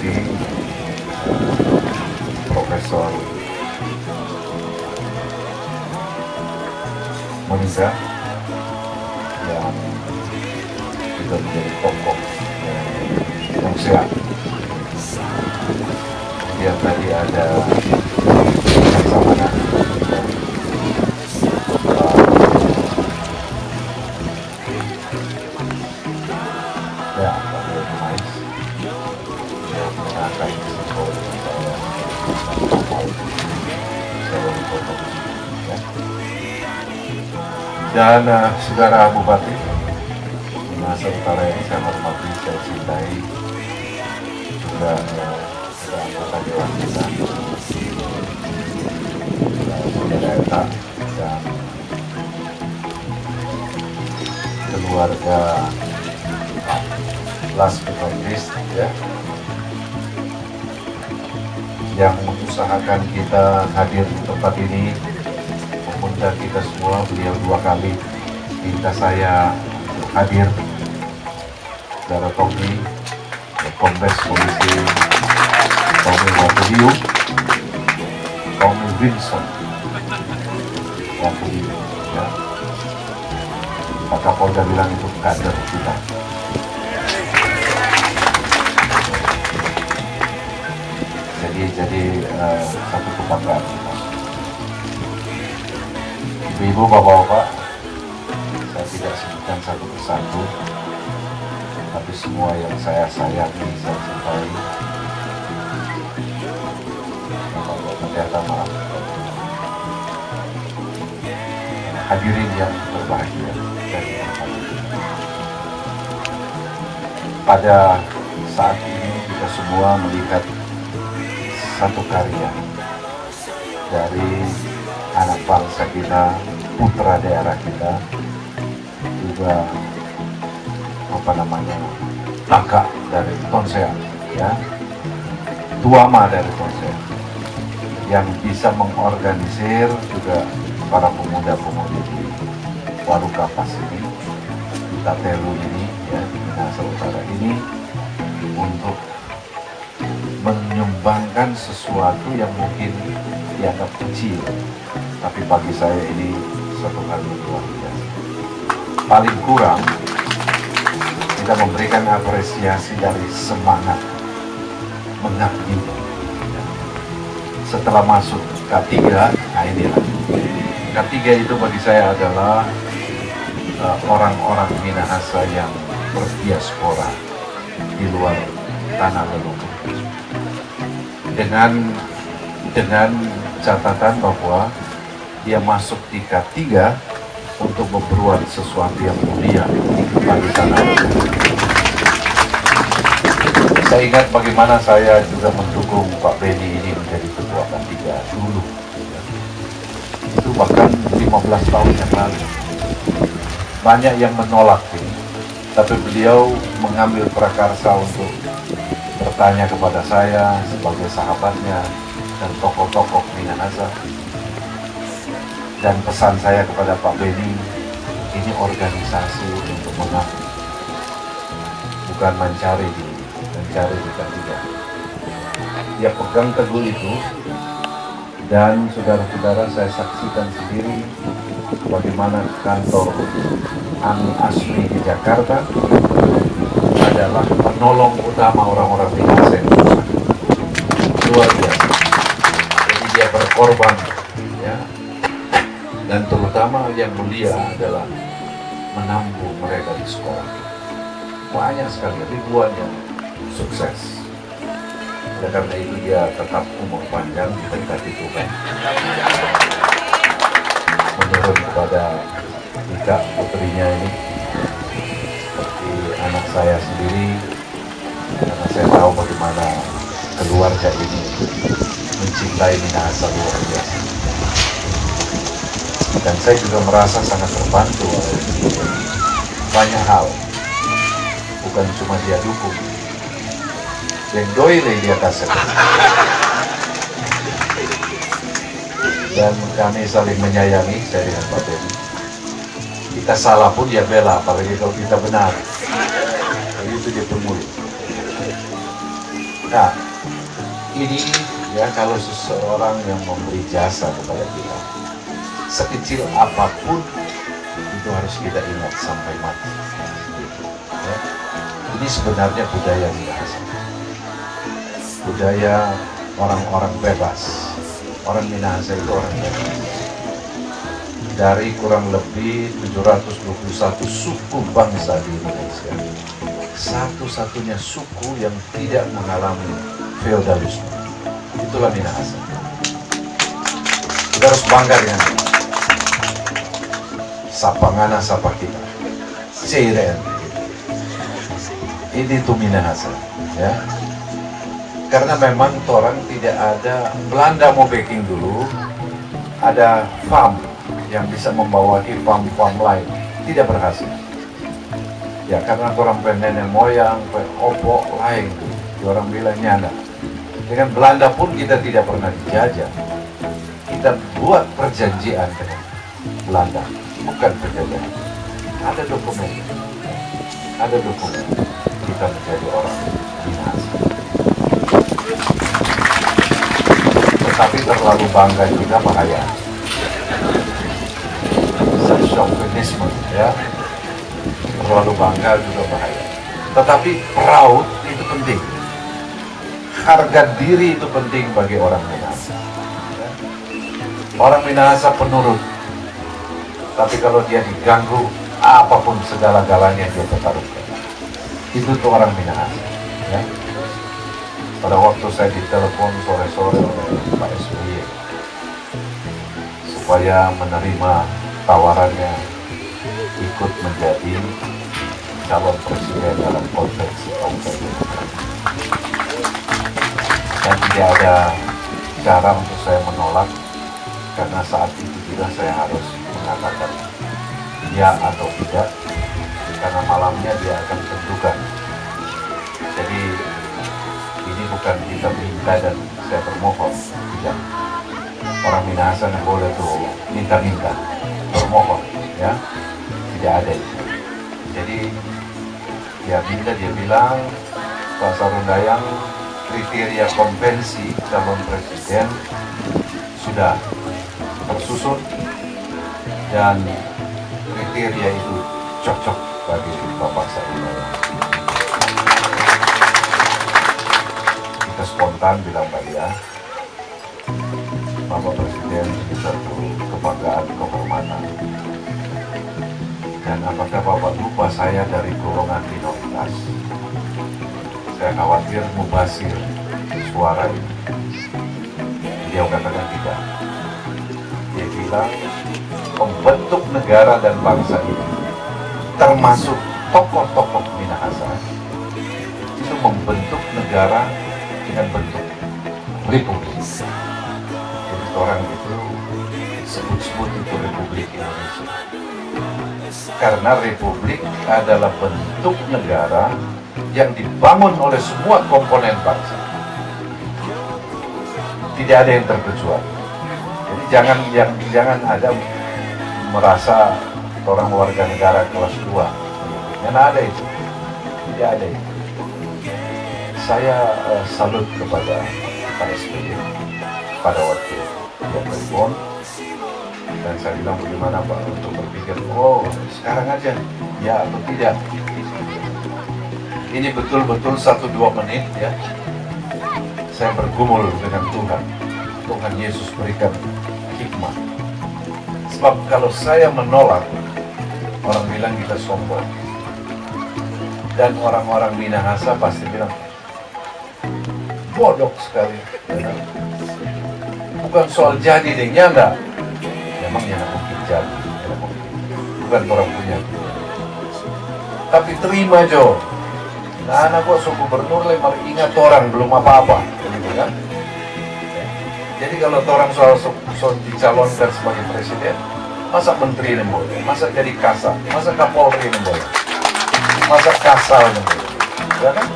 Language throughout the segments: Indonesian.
sini Profesor Monica yang juga menjadi tokoh kemanusiaan. Kemudian tadi ada Laksamana ya, Pak Mais yang mengangkat simbol dan saudara Bupati Minahasa Utara yang saya hormati, saya cintai, juga ada anggota dewan kita, saudara Eta dan keluarga Las Metodis ya, yang mengusahakan kita hadir di tempat ini, mengundang kita semua. Beliau 2 kali minta saya hadir, saudara Tommy, Kombes Polisi Tommy Wakudiu, Tommy Vincent Wakudiu ya. Pak Kapolda bilang itu kader kita. Jadi satu kebanggaan. Ibu-ibu, bapak-bapak, saya tidak sebutkan satu persatu, tapi semua yang saya sayangi, saya cintai. Bapak pendeta, maaf. Hadirin yang berbahagia dan berbahagia. Pada saat ini kita semua melihat satu karya dari anak bangsa kita, putra daerah kita, juga kakak dari Tonsea ya, tuama dari Tonsea, yang bisa mengorganisir juga para pemuda-pemudi di Warukapas ini, di Tatelu ini ya, di Minahasa Utara ini, untuk menyumbangkan sesuatu yang mungkin dianggap kecil, tapi bagi saya ini suatu hal yang luar biasa. Paling kurang kita memberikan apresiasi dari semangat mengabdi. Setelah masuk K3, nah inilah K3 itu bagi saya adalah orang-orang Minahasa yang berdiaspora di luar tanah leluhur. Dengan catatan bahwa dia masuk di K3 untuk memperbuat sesuatu yang mulia bagi tanah leluhur. Saya ingat bagaimana saya juga mendukung Pak Beni ini menjadi ketua K3 dulu. Itu bahkan 15 tahun yang lalu. Banyak yang menolak ini, tapi beliau mengambil prakarsa untuk bertanya kepada saya sebagai sahabatnya dan tokoh-tokoh Minahasa. Dan pesan saya kepada Pak Beni, ini organisasi untuk mengabdi, bukan mencari di K3. Dia pegang teguh itu, dan saudara-saudara, saya saksikan sendiri bagaimana kantor Ami Asmi di Jakarta adalah penolong utama orang-orang Minahasa yang susah. Luar biasa. Jadi dia berkorban ya. Dan terutama yang mulia adalah menampung mereka di sekolah. Banyak sekali, ribuan yang sukses. Oleh karena itu dia tetap umur panjang didekati Tuhan. Menurut kepada Ika, putrinya ini, seperti anak saya sendiri, karena saya tahu bagaimana keluarga ini mencintai Minahasa luar biasa. Dan saya juga merasa sangat terbantu oleh banyak hal. Bukan cuma dia dukung, yang doile dia kasih. Dan kami saling menyayangi, saya dengan Pak Beni. Kita salah pun dia bela, apalagi kalau kita benar. Jadi itu dia pemulih. Nah, ini ya kalau seseorang yang memberi jasa kepada kita, sekecil apapun itu harus kita ingat sampai mati. Ya. Ini sebenarnya budaya Minahasa, budaya orang-orang bebas. Orang Minahasa itu orang bebas. Dari kurang lebih 721 suku bangsa di Indonesia, satu-satunya suku yang tidak mengalami feodalisme, itulah Minahasa. Kita harus bangga dengan itu. Sapangana sapa kita, Ceiren. Ini tuh Minahasa, ya. Karena memang orang tidak ada, Belanda mau backing dulu, ada farm yang bisa membawahi farm-farm lain, tidak berhasil. Ya karena orang nenek moyang, opo lain, orang bilang nyana. Dengan Belanda pun kita tidak pernah dijajah. Kita buat perjanjian dengan Belanda, bukan penjajahan. Ada dokumen, kita menjadi orang Minahasa. Tetapi terlalu bangga juga bahaya. Chauvinisme, ya, terlalu bangga juga bahaya. Tetapi proud itu penting, harga diri itu penting bagi orang Minahasa. Orang Minahasa penurut, tapi kalau dia diganggu, apapun segala-galanya dia pertaruhkan. Itu tuh orang Minahasa. Ya. Pada waktu saya ditelepon sore-sore oleh Pak SBY supaya menerima tawarannya ikut menjadi calon presiden dalam konvensi kaum-kaum demokrasi. Dan tidak ada cara untuk saya menolak, karena saat itu juga saya harus mengatakan ya atau tidak, karena malamnya dia akan tentukan. Jadi ini bukan kita minta dan saya bermohon, tidak. Orang Minahasa yang boleh tuh minta-minta, bermohon, ya, tidak ada itu. Jadi dia minta, dia bilang Pak Sarundayang, kriteria konvensi calon presiden sudah tersusun dan kriteria itu cocok bagi Bapak Sarundayang. Kita spontan bilang Pak ya, Bapak Presiden ini satu kebanggaan, kehormatan. Dan apakah Bapak lupa saya dari golongan minoritas? Saya khawatir mubazir suara ini. Dia katakan tidak. Dia bilang pembentuk negara dan bangsa ini, termasuk tokoh-tokoh Minahasa, itu membentuk negara dengan bentuk republik. Jadi orang itu sebut-sebut itu Republik Indonesia. Karena republik adalah bentuk negara yang dibangun oleh semua komponen bangsa. Tidak ada yang terkecuali. Jadi jangan ada merasa orang warga negara kelas 2. Yang ada itu. Tidak ada itu. Saya salut kepada Pak SBY pada waktu dia telepon, dan saya bilang bagaimana Pak untuk berpikir, oh sekarang aja ya atau tidak. Ini betul-betul 1-2 menit ya, saya bergumul dengan Tuhan. Tuhan Yesus berikan hikmah. Sebab kalau saya menolak, orang bilang kita sombong, dan orang-orang Minahasa pasti bilang bodoh sekali. Bukan soal jadi dengnya enggak. Memangnya mungkin jadi, bukan orang punya. Tapi terima Jo. Nah, anak kok suku gubernur lemar ingat orang belum apa-apa, gitu kan? Jadi kalau orang soal dicalonkan sebagai presiden, masa menteri ini boleh, masa jadi kasar, masa kapolri ini boleh, masa kasal ini boleh, ya kan?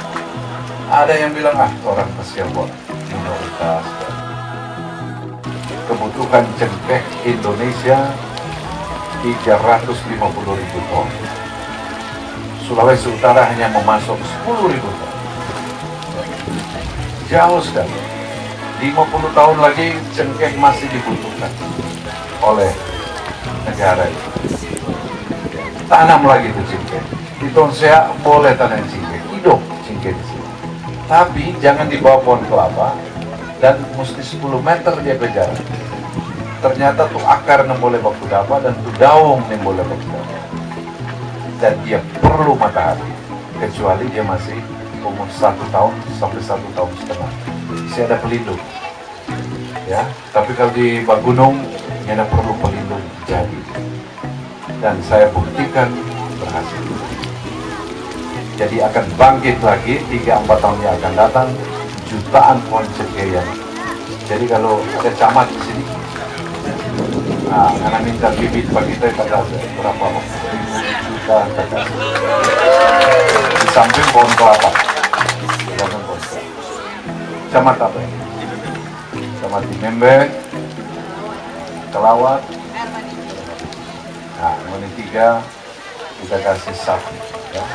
Ada yang bilang orang kesian buat minoritas. Kebutuhan cengkeh Indonesia 350.000 ton. Sulawesi Utara hanya memasok 10.000 ton. jauh sekali. 50 tahun lagi cengkeh masih dibutuhkan oleh negara ini. Tanam lagi itu cengkeh. Di Tonsea boleh tanam cengkeh, hidup cengkeh di sini. Tapi jangan di bawah pohon kelapa dan mesti 10 meter dia berjarak. Ternyata tuh akar yang boleh baku dapat dan tuh daun yang boleh baku dapat. Dan dia perlu matahari, kecuali dia masih umur 1 tahun sampai 1 tahun setengah. Masih ada pelindung. Ya, tapi kalau di bawah gunung, dia perlu pelindung jadi. Dan saya buktikan berhasil. Jadi akan bangkit lagi 3-4 tahun yang akan datang, jutaan pohon cengkeh yang. Jadi kalau ada camat di sini, nah, karena minta bibit bagi kita berapa juta kita. Di samping pohon kelapa. Camat apa ini? Camat di Membe, Kelawat. Nah, ini 3 kita kasih sapi. Ya.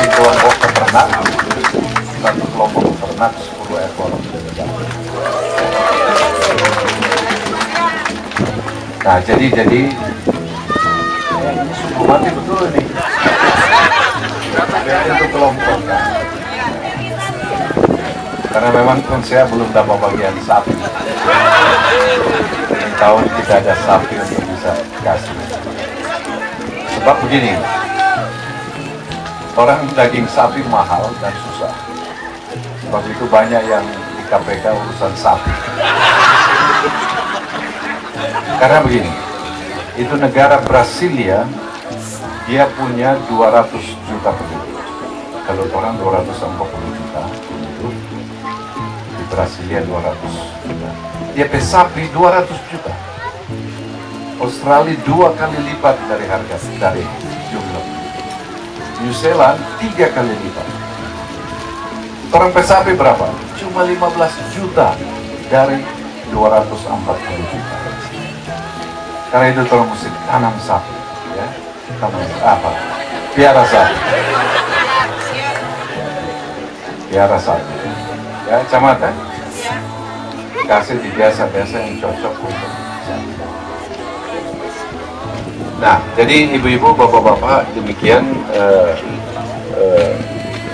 Di kelompok peternak, 1 kelompok peternak 10 ekor. Nah, jadi ini sudah mati betul ini. Itu kelompok. Karena memang saya belum dapat bagian sapi. Ini tahun tidak ada sapi untuk bisa kasih. Sebab begini, orang daging sapi mahal dan susah. Sebab itu banyak yang di KPK urusan sapi. Karena begini, itu negara Brasilia, dia punya 200 juta penduduk. Kalau orang 240 juta penduduk, di Brasilia 200 juta. Dia punya sapi 200 juta. Australia 2 kali lipat dari harga, dari jumlah. New Zealand 3 kali lipat. Orang punya sapi berapa? Cuma 15 juta dari 240 juta. Karena itu orang mesti tanam sapi, ya. Tanam apa? Piara sapi. Piara sapi. Ya, camat ya? Kasih di biasa-biasa yang cocok untuk sapi. Nah, jadi ibu-ibu, bapak-bapak, demikian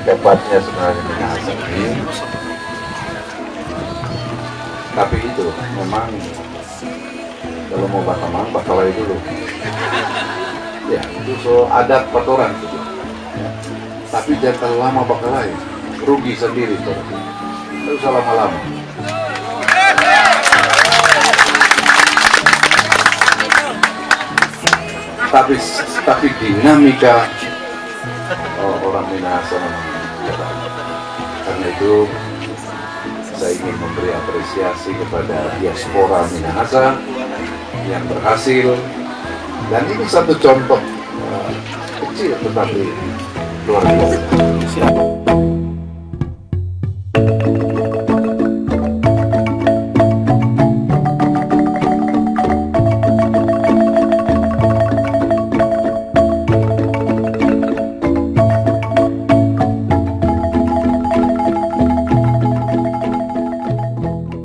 dapatnya sebenarnya Minahasa ini. Tapi itu memang kalau mau batamang, bakalai dulu. Ya, itu so adat patoran gitu. Ya. Tapi jangan terlalu lama bakalai, rugi sendiri tuh. Terus lama-lama. Tapi dinamika orang Minahasa memang hebat. Karena itu saya ingin memberi apresiasi kepada diaspora Minahasa yang berhasil, dan ini satu contoh kecil tetapi luar biasa.